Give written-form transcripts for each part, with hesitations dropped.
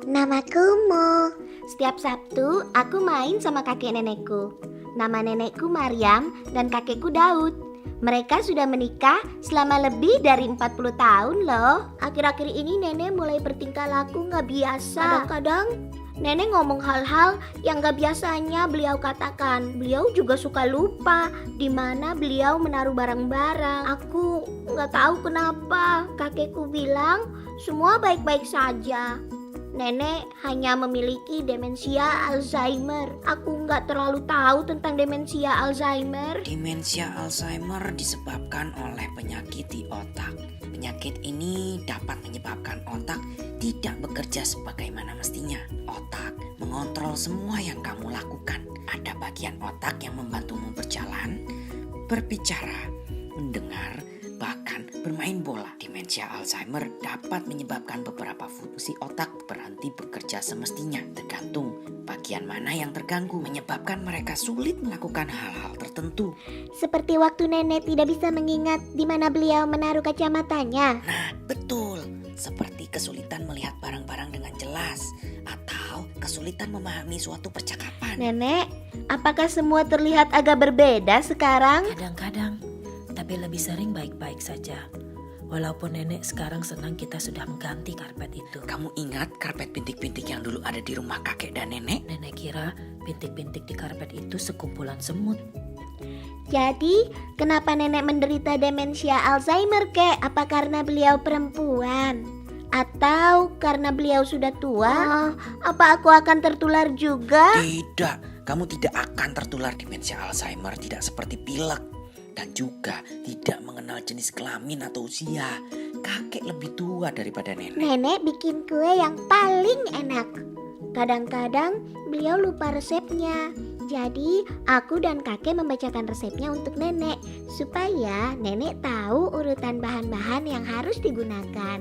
Namaku Mo. Setiap Sabtu aku main sama kakek nenekku. Nama nenekku Maryam dan kakekku Daud. Mereka sudah menikah selama lebih dari 40 tahun loh. Akhir-akhir ini nenek mulai bertingkah laku gak biasa. Kadang-kadang nenek ngomong hal-hal yang gak biasanya beliau katakan. Beliau juga suka lupa di mana beliau menaruh barang-barang. Aku gak tahu kenapa. Kakekku bilang semua baik-baik saja. Nenek hanya memiliki demensia Alzheimer. Aku nggak terlalu tahu tentang demensia Alzheimer. Demensia Alzheimer disebabkan oleh penyakit di otak. Penyakit ini dapat menyebabkan otak tidak bekerja sebagaimana mestinya. Otak mengontrol semua yang kamu lakukan. Ada bagian otak yang membantumu berjalan, berbicara, mendengar, bahkan bermain bola. Demensia Alzheimer dapat menyebabkan beberapa fungsi otak berhenti bekerja semestinya. Tergantung bagian mana yang terganggu, menyebabkan mereka sulit melakukan hal-hal tertentu. Seperti waktu nenek tidak bisa mengingat di mana beliau menaruh kacamatanya. Nah, betul. Seperti kesulitan melihat barang-barang dengan jelas atau kesulitan memahami suatu percakapan. Nenek, apakah semua terlihat agak berbeda sekarang? Kadang-kadang, tapi lebih sering baik-baik saja. Walaupun nenek sekarang senang kita sudah mengganti karpet itu. Kamu ingat karpet bintik-bintik yang dulu ada di rumah kakek dan nenek? Nenek kira bintik-bintik di karpet itu sekumpulan semut. Jadi, kenapa nenek menderita demensia Alzheimer, Kek? Apa karena beliau perempuan? Atau karena beliau sudah tua? Apa aku akan tertular juga? Tidak, kamu tidak akan tertular demensia Alzheimer, tidak seperti pilek. Dan juga tidak mengenal jenis kelamin atau usia. Kakek lebih tua daripada nenek. Nenek bikin kue yang paling enak. Kadang-kadang beliau lupa resepnya. Jadi aku dan kakek membacakan resepnya untuk nenek supaya nenek tahu urutan bahan-bahan yang harus digunakan.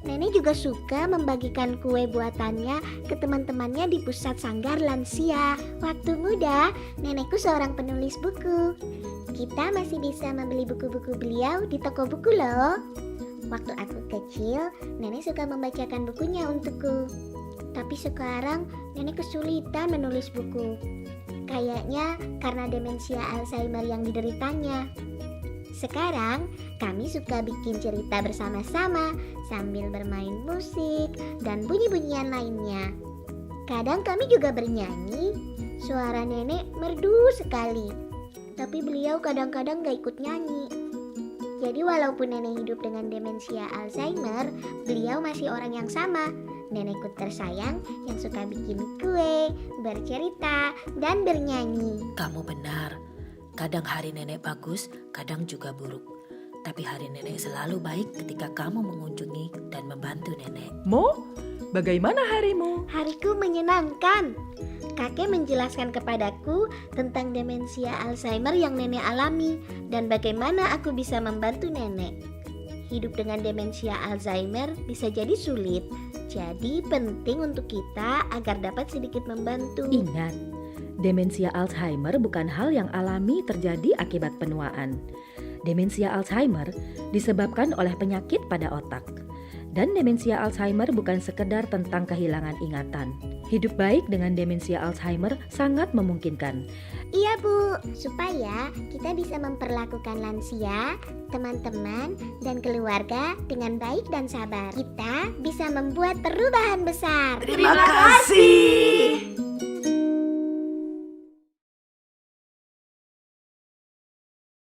Nenek juga suka membagikan kue buatannya ke teman-temannya di pusat sanggar lansia. Waktu muda, nenekku seorang penulis buku. Kita masih bisa membeli buku-buku beliau di toko buku loh. Waktu aku kecil, nenek suka membacakan bukunya untukku. Tapi sekarang nenek kesulitan menulis buku. Kayaknya karena demensia Alzheimer yang dideritanya. Sekarang kami suka bikin cerita bersama-sama sambil bermain musik dan bunyi-bunyian lainnya. Kadang kami juga bernyanyi. Suara nenek merdu sekali. Tapi beliau kadang-kadang gak ikut nyanyi. Jadi walaupun nenek hidup dengan demensia Alzheimer, beliau masih orang yang sama. Nenekku tersayang yang suka bikin kue, bercerita, dan bernyanyi. Kamu benar. Kadang hari nenek bagus, kadang juga buruk. Tapi hari nenek selalu baik ketika kamu mengunjungi dan membantu nenek. Mo, bagaimana harimu? Hariku menyenangkan. Kakek menjelaskan kepadaku tentang demensia Alzheimer yang nenek alami dan bagaimana aku bisa membantu nenek. Hidup dengan demensia Alzheimer bisa jadi sulit. Jadi penting untuk kita agar dapat sedikit membantu. Ingat, demensia Alzheimer bukan hal yang alami terjadi akibat penuaan. Demensia Alzheimer disebabkan oleh penyakit pada otak. Dan demensia Alzheimer bukan sekedar tentang kehilangan ingatan. Hidup baik dengan demensia Alzheimer sangat memungkinkan. Iya Bu, supaya kita bisa memperlakukan lansia, teman-teman, dan keluarga dengan baik dan sabar. Kita bisa membuat perubahan besar. Terima kasih.